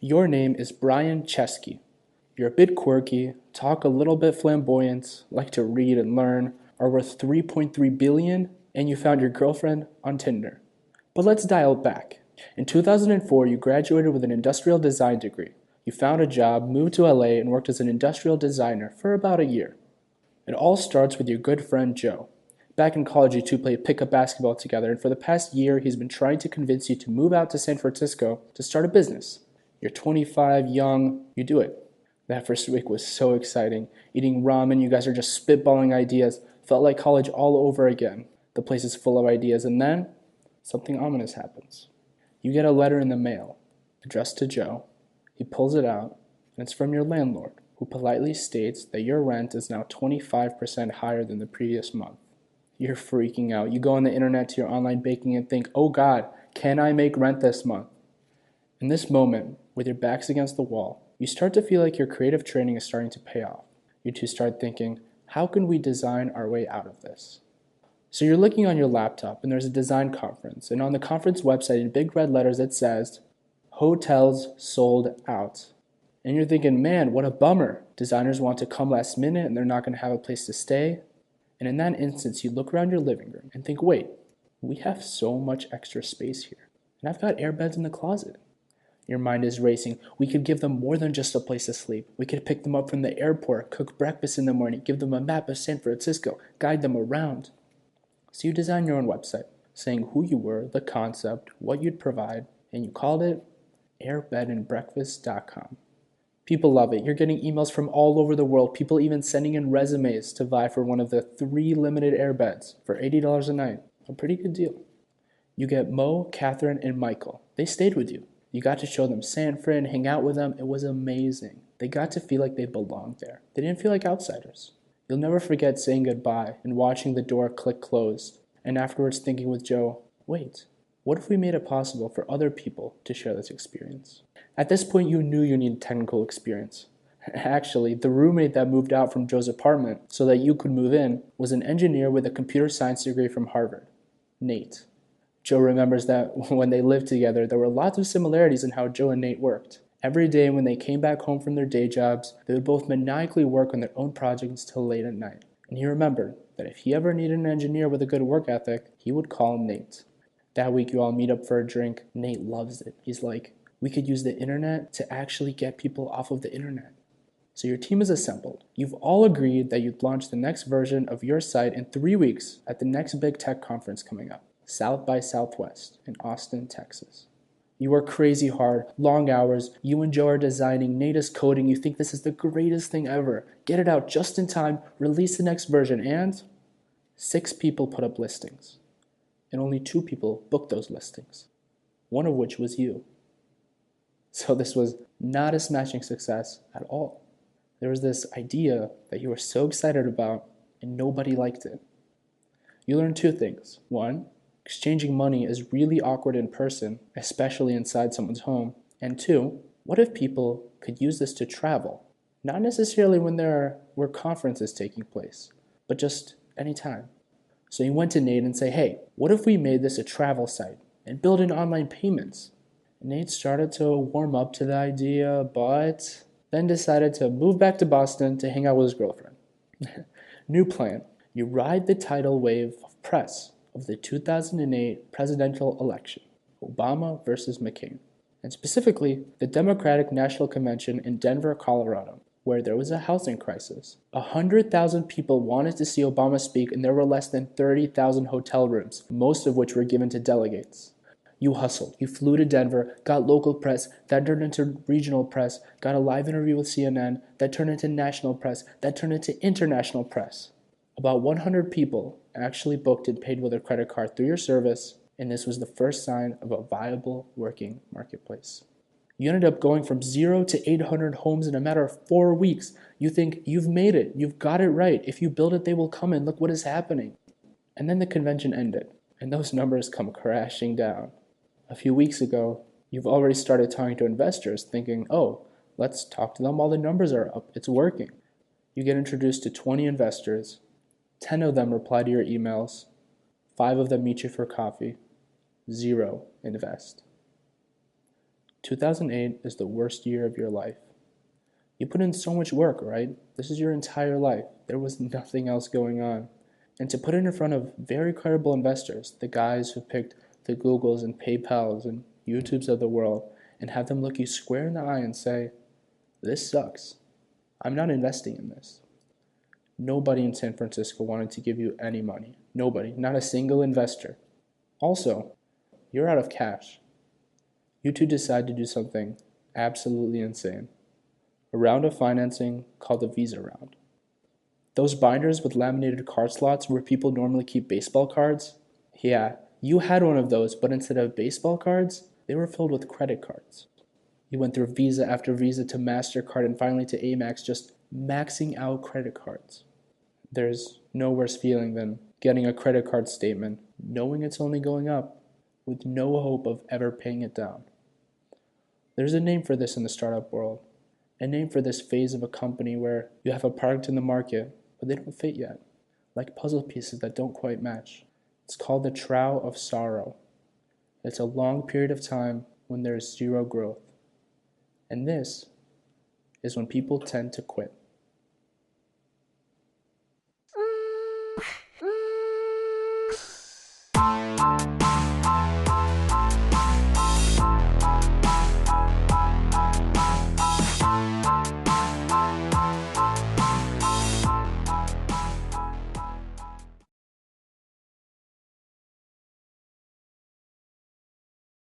Your name is Brian Chesky. You're a bit quirky, talk a little bit flamboyant, like to read and learn, are worth 3.3 billion, and you found your girlfriend on Tinder. But let's dial back. In 2004, you graduated with an industrial design degree. You found a job, moved to LA, and worked as an industrial designer for about a year. It all starts with your good friend Joe. Back in college, you two played pickup basketball together, and for the past year, he's been trying to convince you to move out to San Francisco to start a business. You're 25, young, you do it. That first week was so exciting. Eating ramen, you guys are just spitballing ideas. Felt like college all over again. The place is full of ideas, and then something ominous happens. You get a letter in the mail, addressed to Joe. He pulls it out, and it's from your landlord, who politely states that your rent is now 25% higher than the previous month. You're freaking out. You go on the internet to your online banking and think, oh God, can I make rent this month? In this moment, with your backs against the wall, you start to feel like your creative training is starting to pay off. You two start thinking, how can we design our way out of this? So you're looking on your laptop and there's a design conference, and on the conference website in big red letters it says, hotels sold out. And you're thinking, man, what a bummer. Designers want to come last minute and they're not going to have a place to stay. And in that instance, you look around your living room and think, wait, we have so much extra space here. And I've got airbeds in the closet. Your mind is racing. We could give them more than just a place to sleep. We could pick them up from the airport, cook breakfast in the morning, give them a map of San Francisco, guide them around. So you design your own website, saying who you were, the concept, what you'd provide, and you called it airbedandbreakfast.com. People love it. You're getting emails from all over the world, people even sending in resumes to vie for one of the 3 limited airbeds for $80 a night. A pretty good deal. You get Mo, Catherine, and Michael. They stayed with you. You got to show them San Fran, hang out with them. It was amazing. They got to feel like they belonged there. They didn't feel like outsiders. You'll never forget saying goodbye and watching the door click closed, and afterwards thinking with Joe, wait, what if we made it possible for other people to share this experience? At this point, you knew you needed technical experience. Actually, the roommate that moved out from Joe's apartment so that you could move in was an engineer with a computer science degree from Harvard, Nate. Joe remembers that when they lived together, there were lots of similarities in how Joe and Nate worked. Every day when they came back home from their day jobs, they would both maniacally work on their own projects till late at night. And he remembered that if he ever needed an engineer with a good work ethic, he would call Nate. That week you all meet up for a drink. Nate loves it. He's like, we could use the internet to actually get people off of the internet. So your team is assembled. You've all agreed that you'd launch the next version of your site in 3 weeks at the next big tech conference coming up, South by Southwest in Austin, Texas. You work crazy hard, long hours. You and Joe are designing, Nate is coding. You think this is the greatest thing ever. Get it out just in time, release the next version, and 6 people put up listings. And only 2 people booked those listings, one of which was you. So this was not a smashing success at all. There was this idea that you were so excited about and nobody liked it. You learned 2 things. 1, exchanging money is really awkward in person, especially inside someone's home. And 2, what if people could use this to travel? Not necessarily when there were conferences taking place, but just anytime. So you went to Nate and say, hey, what if we made this a travel site and build in online payments? Nate started to warm up to the idea, but then decided to move back to Boston to hang out with his girlfriend. New plan. You ride the tidal wave of press of the 2008 presidential election, Obama versus McCain, and specifically the Democratic National Convention in Denver, Colorado, where there was a housing crisis. 100,000 people wanted to see Obama speak, and there were less than 30,000 hotel rooms, most of which were given to delegates. You hustled. You flew to Denver, got local press, that turned into regional press, got a live interview with CNN, that turned into national press, that turned into international press. About 100 people actually booked and paid with their credit card through your service, and this was the first sign of a viable working marketplace. You ended up going from 0 to 800 homes in a matter of 4 weeks. You think you've made it. You've got it right. If you build it, they will come in. Look what is happening. And then the convention ended, and those numbers come crashing down. A few weeks ago, you've already started talking to investors thinking, oh, let's talk to them while the numbers are up. It's working. You get introduced to 20 investors. 10 of them reply to your emails. 5 of them meet you for coffee. 0 invest. 2008 is the worst year of your life. You put in so much work, right? This is your entire life. There was nothing else going on. And to put it in front of very credible investors, the guys who picked the Googles and PayPals and YouTubes of the world, and have them look you square in the eye and say, this sucks. I'm not investing in this. Nobody in San Francisco wanted to give you any money. Nobody, not a single investor. Also, you're out of cash. You two decide to do something absolutely insane. A round of financing called the Visa round. Those binders with laminated card slots where people normally keep baseball cards? Yeah, you had one of those, but instead of baseball cards, they were filled with credit cards. You went through Visa after Visa to MasterCard and finally to Amex, just maxing out credit cards. There's no worse feeling than getting a credit card statement, knowing it's only going up, with no hope of ever paying it down. There's a name for this in the startup world, a name for this phase of a company where you have a product in the market, but they don't fit yet, like puzzle pieces that don't quite match. It's called the trough of sorrow. It's a long period of time when there is zero growth. And this is when people tend to quit.